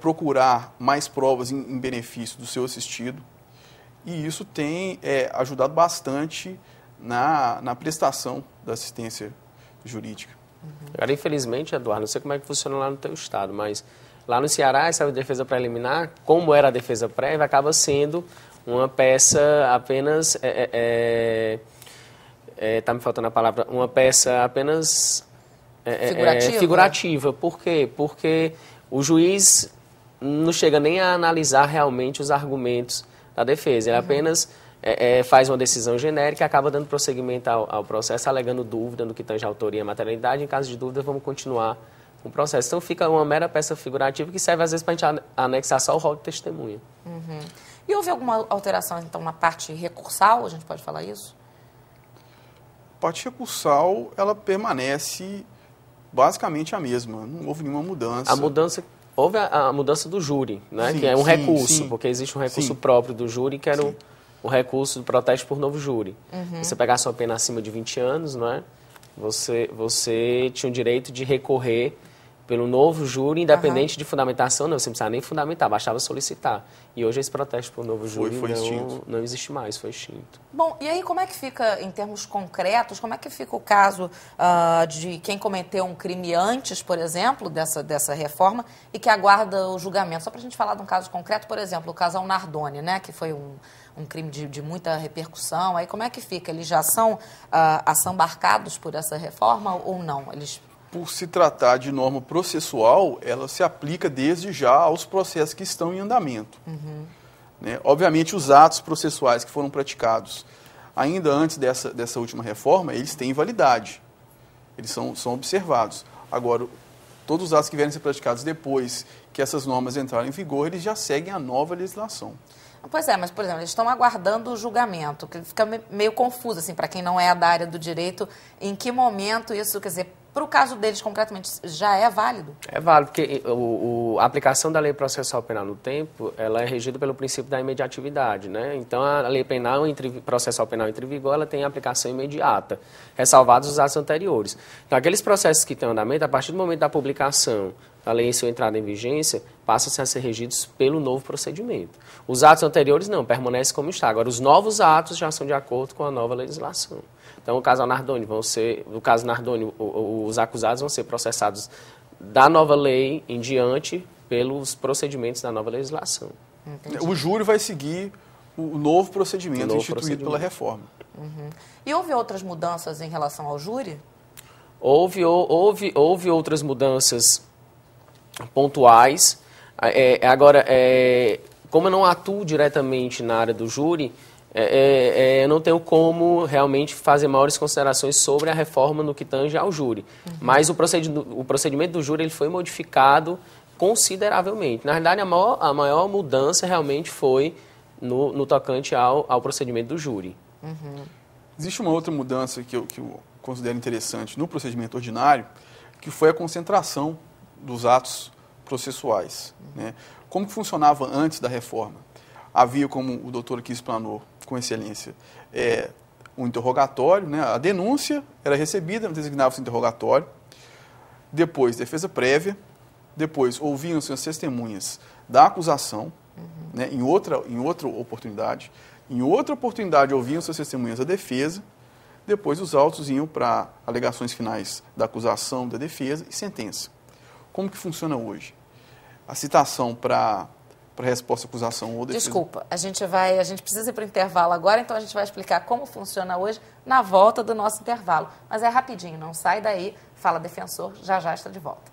procurar mais provas em benefício do seu assistido. E isso tem ajudado bastante na prestação da assistência jurídica. Agora, infelizmente, Eduardo, não sei como é que funciona lá no teu estado, mas lá no Ceará, essa defesa preliminar, como era a defesa prévia, acaba sendo uma peça apenas... Está me faltando a palavra. Uma peça apenas... figurativa. Por quê? Porque o juiz não chega nem a analisar realmente os argumentos da defesa. Ele apenas faz uma decisão genérica e acaba dando prosseguimento ao processo, alegando dúvida no que tange a autoria e a materialidade. Em caso de dúvida, vamos continuar com o processo. Então, fica uma mera peça figurativa que serve, às vezes, para a gente anexar só o rol de testemunha. E houve alguma alteração, então, na parte recursal? A gente pode falar isso? A parte recursal, ela permanece basicamente a mesma. Não houve nenhuma mudança. Houve a mudança do júri, né? Sim, que é um recurso, sim. porque existe um recurso próprio do júri, que era o recurso do protesto por novo júri. Você pegasse uma pena acima de 20 anos, não é? Você tinha o direito de recorrer pelo novo júri, independente de fundamentação. Não, você não precisava nem fundamentar, bastava solicitar. E hoje esse protesto por novo júri não existe mais, foi extinto. Bom, e aí como é que fica, em termos concretos, como é que fica o caso de quem cometeu um crime antes, por exemplo, dessa reforma e que aguarda o julgamento? Só para a gente falar de um caso concreto, por exemplo, o casal Nardoni, né, que foi um crime de muita repercussão. Aí como é que fica? Eles já são assambarcados por essa reforma ou não? Por se tratar de norma processual, ela se aplica desde já aos processos que estão em andamento. Né? Obviamente, os atos processuais que foram praticados ainda antes dessa última reforma, eles têm validade. Eles são observados. Agora, todos os atos que vierem a ser praticados depois que essas normas entrarem em vigor, eles já seguem a nova legislação. Pois é, mas, por exemplo, eles estão aguardando o julgamento, que fica meio confuso, assim, para quem não é da área do direito, em que momento isso, quer dizer, para o caso deles, concretamente, já é válido? É válido, porque a aplicação da lei processual penal no tempo, ela é regida pelo princípio da imediatividade, né? Então, a lei penal, processual penal entre vigor, ela tem aplicação imediata, ressalvados os atos anteriores. Então, aqueles processos que estão em andamento, a partir do momento da publicação da lei em sua entrada em vigência, passam a ser regidos pelo novo procedimento. Os atos anteriores não, permanecem como está. Agora, os novos atos já são de acordo com a nova legislação. Então, no caso Nardoni, os acusados vão ser processados da nova lei em diante pelos procedimentos da nova legislação. Entendi. O júri vai seguir o novo procedimento instituído pela reforma. E houve outras mudanças em relação ao júri? Houve outras mudanças pontuais. Agora, como eu não atuo diretamente na área do júri, eu não tenho como realmente fazer maiores considerações sobre a reforma no que tange ao júri. Mas o procedimento do júri ele foi modificado consideravelmente. Na verdade, a maior mudança realmente foi no tocante ao procedimento do júri. Existe uma outra mudança que eu considero interessante no procedimento ordinário, que foi a concentração dos atos processuais. Né? Como que funcionava antes da reforma? Havia, como o doutor aqui explanou com excelência, um interrogatório, né? A denúncia era recebida, designava-se interrogatório, depois defesa prévia, depois ouviam-se as testemunhas da acusação, né? Em outra oportunidade. Em outra oportunidade ouviam-se as testemunhas da defesa, depois os autos iam para alegações finais da acusação, da defesa e sentença. Como que funciona hoje? A citação para resposta à acusação ou defesa... Desculpa, a gente precisa ir para o intervalo agora, então a gente vai explicar como funciona hoje na volta do nosso intervalo. Mas é rapidinho, não sai daí. Fala Defensor, já está de volta.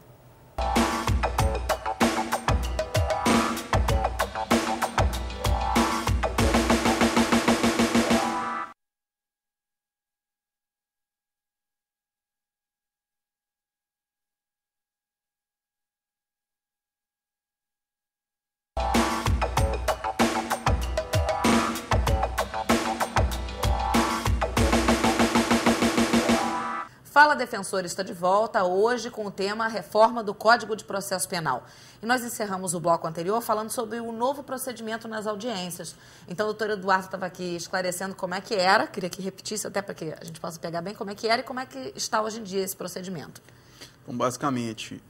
Fala Defensor está de volta hoje com o tema Reforma do Código de Processo Penal. E nós encerramos o bloco anterior falando sobre o novo procedimento nas audiências. Então, o doutor Eduardo estava aqui esclarecendo como é que era, queria que repetisse até para que a gente possa pegar bem como é que era e como é que está hoje em dia esse procedimento. Então, basicamente,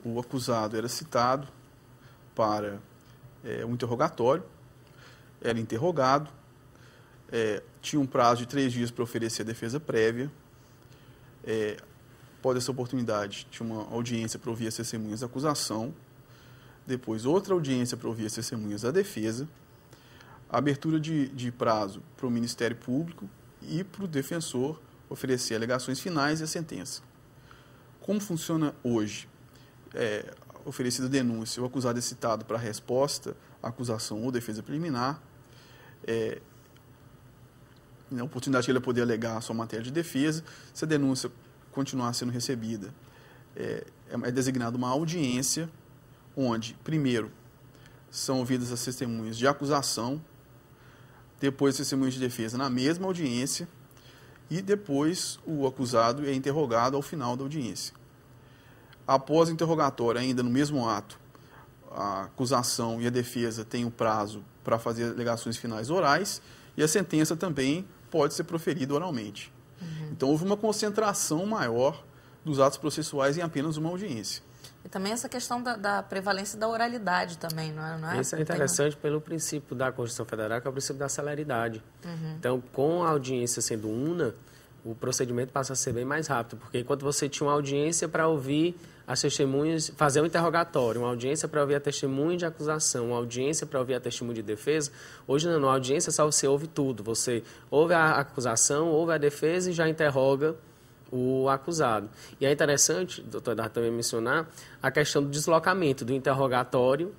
o acusado era citado, para um interrogatório, era interrogado, tinha um prazo de 3 dias para oferecer a defesa prévia, após essa oportunidade, tinha uma audiência para ouvir as testemunhas da acusação, depois outra audiência para ouvir as testemunhas da defesa, a abertura de prazo para o Ministério Público e para o defensor oferecer alegações finais e a sentença. Como funciona hoje? Oferecida a denúncia, o acusado é citado para a resposta à acusação ou defesa preliminar, a oportunidade de ele poder alegar a sua matéria de defesa. Se a denúncia continuar sendo recebida, é designada uma audiência, onde, primeiro, são ouvidas as testemunhas de acusação, depois as testemunhas de defesa na mesma audiência, e depois o acusado é interrogado ao final da audiência. Após o interrogatório, ainda no mesmo ato, a acusação e a defesa têm o prazo para fazer alegações finais orais, e a sentença também pode ser proferida oralmente. Então, houve uma concentração maior dos atos processuais em apenas uma audiência. E também essa questão da prevalência da oralidade também, não é? Isso é interessante pelo princípio da Constituição Federal, que é o princípio da celeridade. Então, com a audiência sendo una, o procedimento passa a ser bem mais rápido, porque enquanto você tinha uma audiência para ouvir as testemunhas, fazer um interrogatório, uma audiência para ouvir a testemunha de acusação, uma audiência para ouvir a testemunha de defesa, hoje não, na audiência só você ouve tudo. Você ouve a acusação, ouve a defesa e já interroga o acusado. E é interessante, doutor Eduardo, também mencionar a questão do deslocamento do interrogatório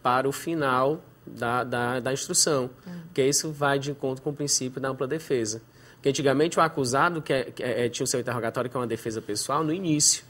para o final da instrução, porque isso vai de encontro com o princípio da ampla defesa. Porque antigamente o acusado tinha o seu interrogatório, que é uma defesa pessoal, no início.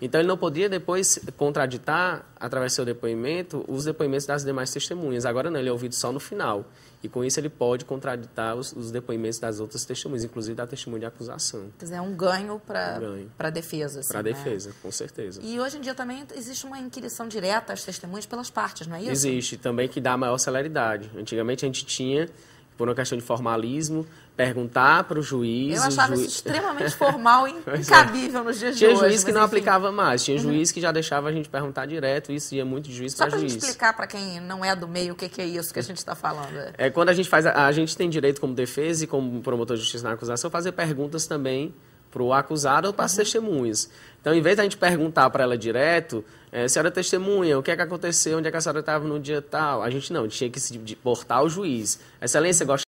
Então, ele não podia depois contraditar, através do seu depoimento, os depoimentos das demais testemunhas. Agora não, ele é ouvido só no final. E com isso ele pode contraditar os depoimentos das outras testemunhas, inclusive da testemunha de acusação. Quer dizer, é um ganho para a defesa. Assim, para a defesa, com certeza. E hoje em dia também existe uma inquirição direta às testemunhas pelas partes, não é isso? Existe, também, que dá maior celeridade. Antigamente a gente tinha, por uma questão de formalismo, perguntar para o juiz... Eu achava isso extremamente formal e incabível nos dias de hoje. Tinha juiz que não aplicava mais, tinha juiz que já deixava a gente perguntar direto, isso ia muito de juiz para juiz. Só para a gente explicar para quem não é do meio o que é isso que a gente está falando. Quando a gente tem direito como defesa e como promotor de justiça na acusação, fazer perguntas também para o acusado ou para as testemunhas. Então, em vez da gente perguntar para ela direto, senhora testemunha, o que é que aconteceu, onde é que a senhora estava no dia tal, a gente tinha que se portar ao juiz. Excelência, gosta